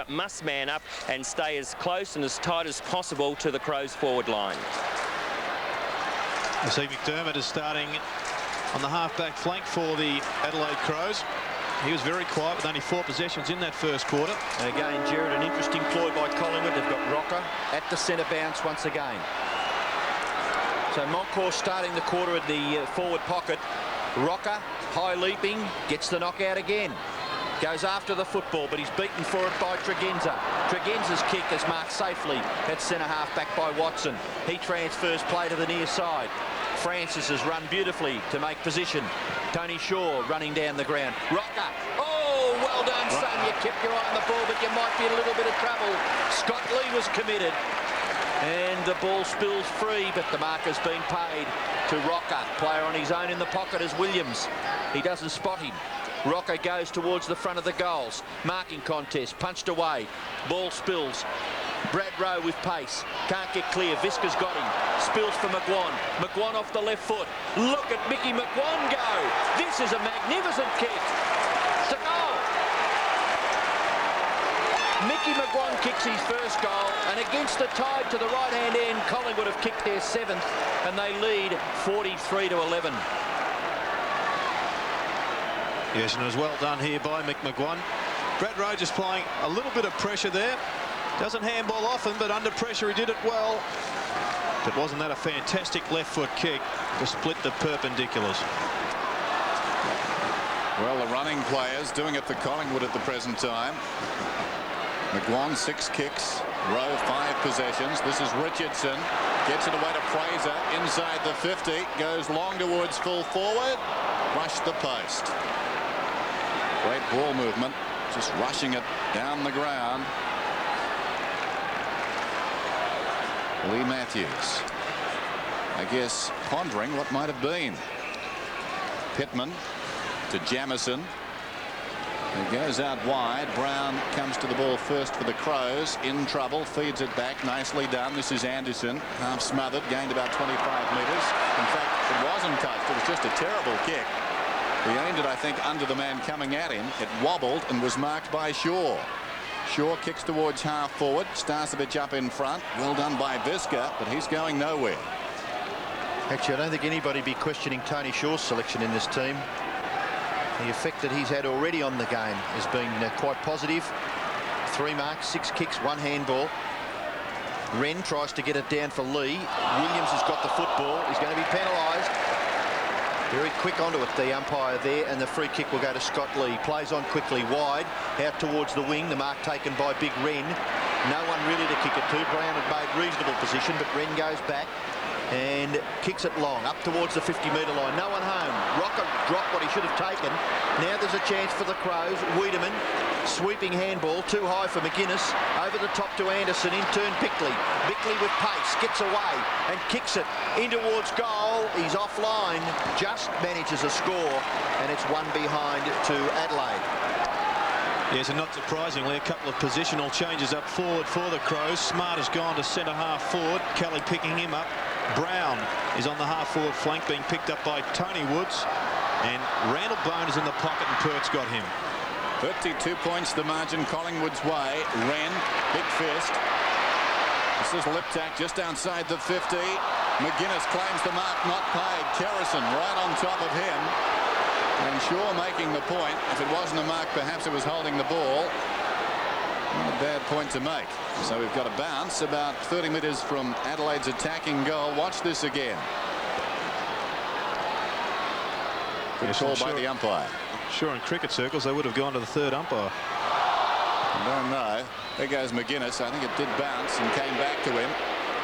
Must man up and stay as close and as tight as possible to the Crows' forward line. You see McDermott is starting on the half-back flank for the Adelaide Crows. He was very quiet with only 4 possessions in that first quarter. And again, Jared, an interesting ploy by Collingwood. They've got Rocker at the centre bounce once again. So Montcourt starting the quarter at the forward pocket. Rocker, high leaping, gets the knockout again. Goes after the football, but he's beaten for it by Tregenza. Tregenza's kick is marked safely at centre-half back by Watson. He transfers play to the near side. Francis has run beautifully to make position. Tony Shaw running down the ground. Rocker. Oh, well done, son. You kept your eye on the ball, but you might be in a little bit of trouble. Scott Lee was committed. And the ball spills free, but the mark has been paid to Rocker. Player on his own in the pocket is Williams. He doesn't spot him. Rocker goes towards the front of the goals. Marking contest, punched away. Ball spills. Brad Rowe with pace. Can't get clear. Visca's got him. Spills for McGuan. McGuan off the left foot. Look at Mickey McGuan go. This is a magnificent kick. To goal. Mickey McGuan kicks his first goal, and against the tide to the right-hand end, Collingwood have kicked their 7th, and they lead 43-11. Yes, and it was well done here by Mick McGuan. Brad Rowe just applying a little bit of pressure there. Doesn't handball often, but under pressure he did it well. But wasn't that a fantastic left foot kick to split the perpendiculars? Well, the running players doing it for Collingwood at the present time. McGuan 6 kicks, Rowe 5 possessions. This is Richardson. Gets it away to Fraser inside the 50. Goes long towards full forward. Rushed the post. Great ball movement. Just rushing it down the ground. Lee Matthews, I guess, pondering what might have been. Pittman to Jamison. It goes out wide. Brown comes to the ball first for the Crows. In trouble. Feeds it back. Nicely done. This is Anderson. Half smothered. Gained about 25 metres. In fact, it wasn't touched. It was just a terrible kick. He aimed it, I think, under the man coming at him. It wobbled and was marked by Shaw. Shaw kicks towards half forward. Starcevich up in front. Well done by Visca, but he's going nowhere. Actually, I don't think anybody be questioning Tony Shaw's selection in this team. The effect that he's had already on the game has been quite positive. 3 marks, 6 kicks, 1 handball. Wren tries to get it down for Lee. Williams has got the football. He's going to be penalised. Very quick onto it, the umpire there, and the free kick will go to Scott Lee. Plays on quickly wide, out towards the wing. The mark taken by Big Wren. No one really to kick it to. Brown had made reasonable position, but Wren goes back and kicks it long, up towards the 50-metre line. No one home. Rocker dropped what he should have taken. Now there's a chance for the Crows. Wiedemann, sweeping handball, too high for McGuinness. Over the top to Anderson, in turn Bickley. Bickley with pace, gets away and kicks it in towards goal. He's offline, just manages a score, and it's 1 behind to Adelaide. Yes, and not surprisingly, a couple of positional changes up forward for the Crows. Smart has gone to centre-half forward. Kelly picking him up. Brown is on the half-forward flank, being picked up by Tony Woods. And Randall Bone is in the pocket, and Pert's got him. 32 points the margin Collingwood's way. Wren, big fist. This is Liptak just outside the 50. McGuinness claims the mark, not paid. Kerrison right on top of him. And Shaw making the point. If it wasn't a mark, perhaps it was holding the ball. Not a bad point to make. So we've got a bounce about 30 metres from Adelaide's attacking goal. Watch this again. Good call by the umpire. Sure, in cricket circles, they would have gone to the 3rd umpire. I don't know. There goes McGuinness. I think it did bounce and came back to him.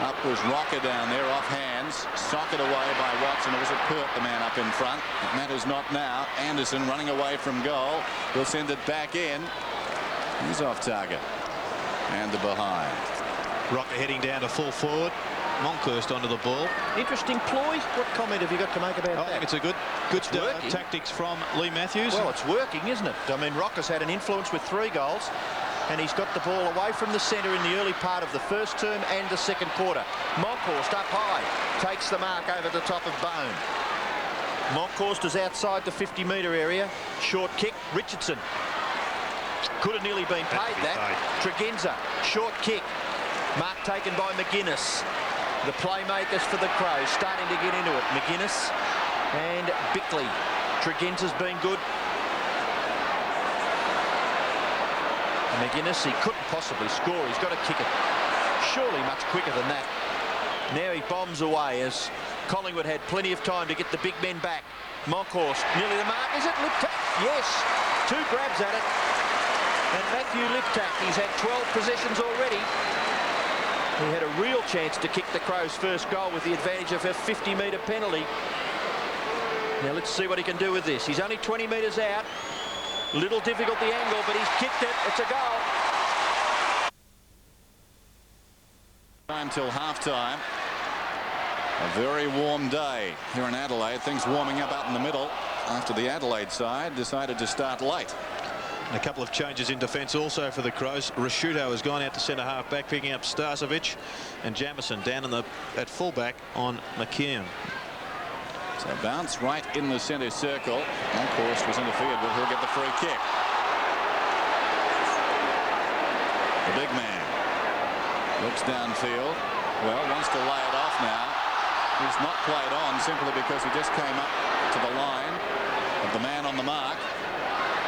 Up was Rocker down there, off hands. Socket away by Watson. It was a Pert, the man up in front. It matters not now. Anderson running away from goal. He'll send it back in. He's off target. And the behind. Rocker heading down to full forward. Monkhorst onto the ball. Interesting ploy. What comment have you got to make about that? I think it's a good tactics from Lee Matthews. Well, it's working, isn't it? I mean, Rocker's had an influence with 3 goals, and he's got the ball away from the centre in the early part of the first term and the second quarter. Monkhorst up high, takes the mark over the top of Bone. Monkhorst is outside the 50-metre area. Short kick, Richardson. Could have nearly been paid that. Tregenza, short kick. Mark taken by McGuinness. The playmakers for the Crows starting to get into it. McGuinness and Bickley. Tregenza's been good. And McGuinness, he couldn't possibly score. He's got to kick it surely much quicker than that. Now he bombs away as Collingwood had plenty of time to get the big men back. Monkhorst nearly the mark. Is it Liptak? Yes. 2 grabs at it. And Matthew Liptak, he's had 12 possessions already. He had a real chance to kick the Crows' first goal with the advantage of a 50-metre penalty. Now let's see what he can do with this. He's only 20 metres out. Little difficult the angle, but he's kicked it. It's a goal. Time till half-time. A very warm day here in Adelaide. Things warming up out in the middle after the Adelaide side decided to start late. And a couple of changes in defence also for the Crows. Rashuto has gone out to centre half back, picking up Starcevic, and Jamison down at fullback on McKeon. So bounce right in the centre circle. Monkhorst was interfered with. He'll get the free kick. The big man looks downfield. Well, wants to lay it off now. He's not played on simply because he just came up to the line of the man on the mark.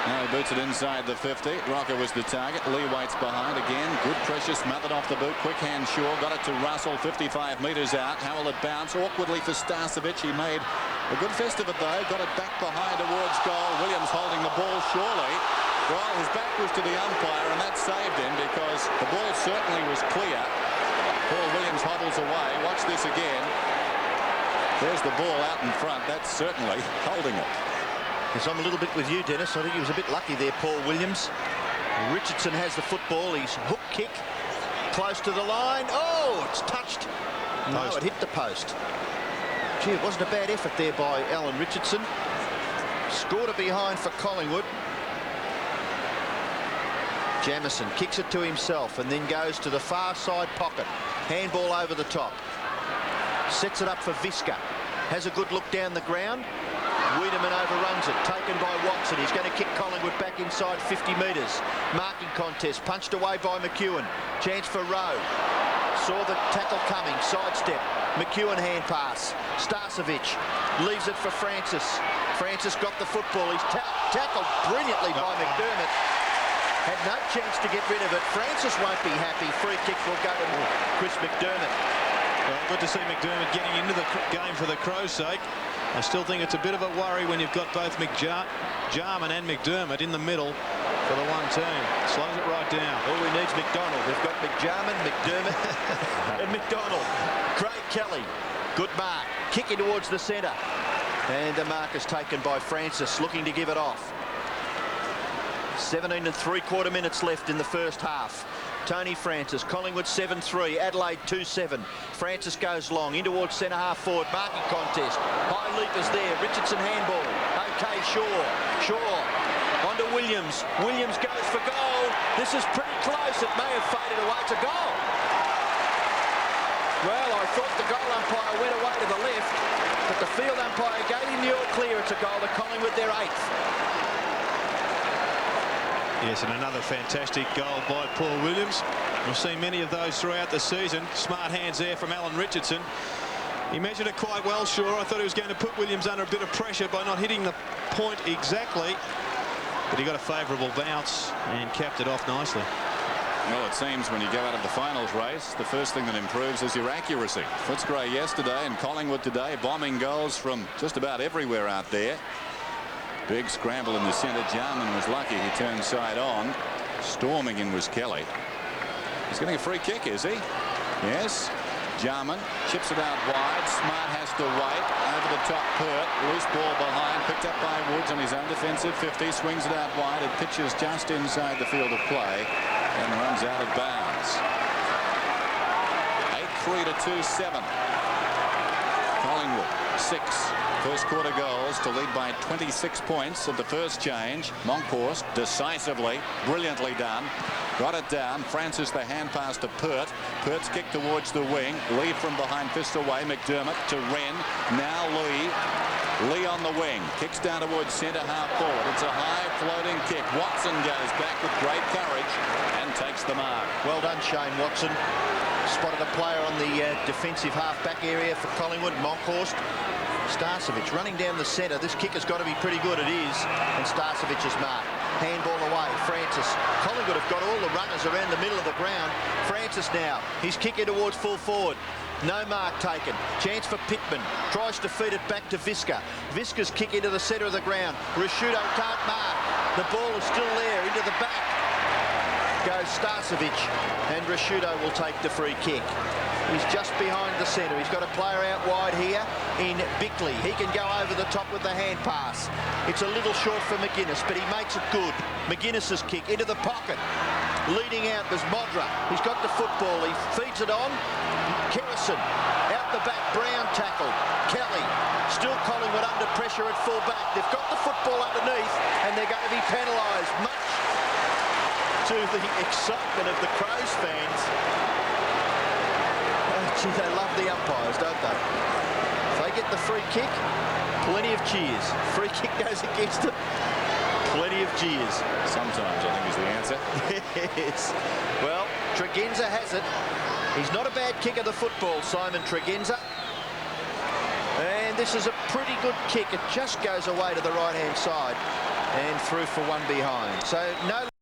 Now he boots it inside the 50. Rocker was the target. Lee waits behind again. Good pressure smothered off the boot. Quick hand Shaw. Got it to Russell 55 metres out. How will it bounce? Awkwardly for Starcevic. He made a good fist of it though. Got it back behind towards goal. Williams holding the ball surely. Well, his back was to the umpire and that saved him because the ball certainly was clear. Paul Williams hobbles away. Watch this again. There's the ball out in front. That's certainly holding it. Yes, I'm a little bit with you, Dennis. I think he was a bit lucky there, Paul Williams. Richardson has the football. He's hook kick close to the line. Oh, it's touched. No, it hit the post. Gee, it wasn't a bad effort there by Alan Richardson. Scored a behind for Collingwood. Jamison kicks it to himself and then goes to the far side pocket. Handball over the top. Sets it up for Visca. Has a good look down the ground. Wiedemann overruns it, taken by Watson. He's going to kick Collingwood back inside 50 metres. Marking contest, punched away by McEwen. Chance for Rowe. Saw the tackle coming, sidestep. McEwen hand pass. Starcevic leaves it for Francis. Francis got the football. He's tackled brilliantly by McDermott. Had no chance to get rid of it. Francis won't be happy. Free kick will go to Chris McDermott. Well, good to see McDermott getting into the game for the Crows' sake. I still think it's a bit of a worry when you've got both Jarman and McDermott in the middle for the one team. Slows it right down. All we need is McDonald. We've got McJarman, McDermott and McDonald. Craig Kelly. Good mark. Kicking towards the centre. And the mark is taken by Francis, looking to give it off. 17 3/4 minutes left in the first half. Tony Francis, Collingwood 7-3, Adelaide 2-7. Francis goes long, in towards centre half forward, marking contest. High leapers there, Richardson handball. Okay, Shaw onto Williams. Williams goes for goal. This is pretty close. It may have faded away. It's a goal. Well, I thought the goal umpire went away to the left, but the field umpire gave him the all clear. It's a goal to Collingwood, their 8th. Yes, and another fantastic goal by Paul Williams. We've seen many of those throughout the season. Smart hands there from Alan Richardson. He measured it quite well, Shaw. I thought he was going to put Williams under a bit of pressure by not hitting the point exactly. But he got a favourable bounce and capped it off nicely. Well, it seems when you go out of the finals race, the first thing that improves is your accuracy. Footscray yesterday and Collingwood today, bombing goals from just about everywhere out there. Big scramble in the centre. Jarman was lucky. He turned side on. Storming in was Kelly. He's getting a free kick, is he? Yes. Jarman chips it out wide. Smart has to wait. Over the top, Pert. Loose ball behind. Picked up by Woods on his own defensive 50. Swings it out wide. It pitches just inside the field of play and runs out of bounds. 8-3 to 2-7. Collingwood 6 first quarter goals to lead by 26 points at the first change. Monkhorst decisively, brilliantly done. Got it down. Francis the hand pass to Pert. Pert's kick towards the wing. Lee from behind, fist away. McDermott to Wren. Now Lee. Lee on the wing. Kicks down towards centre half forward. It's a high floating kick. Watson goes back with great courage and takes the mark. Well done, Shane Watson. Spotted a player on the defensive half-back area for Collingwood, Monkhorst. Starcevic running down the centre. This kick has got to be pretty good. It is. And Starcevic is marked. Handball away. Francis. Collingwood have got all the runners around the middle of the ground. Francis now. He's kicking towards full forward. No mark taken. Chance for Pittman. Tries to feed it back to Visca. Visca's kick into the centre of the ground. Rashudo can't mark. The ball is still there. Into the back goes Starcevic. And Rashudo will take the free kick. He's just behind the centre. He's got a player out wide here in Bickley. He can go over the top with the hand pass. It's a little short for McGuinness, but he makes it good. McGuinness's kick into the pocket. Leading out was Modra. He's got the football. He feeds it on. Kerrison out the back. Brown tackle. Kelly. Still Collingwood under pressure at full back. They've got the football underneath and they're going to be penalised, much to the excitement of the Crows fans. Gee, they love the umpires, don't they? If they get the free kick, plenty of cheers. Free kick goes against them, plenty of cheers. Sometimes, I think, is the answer. Yes. Well, Tregenza has it. He's not a bad kicker of the football, Simon Tregenza. And this is a pretty good kick. It just goes away to the right-hand side and through for one behind. So no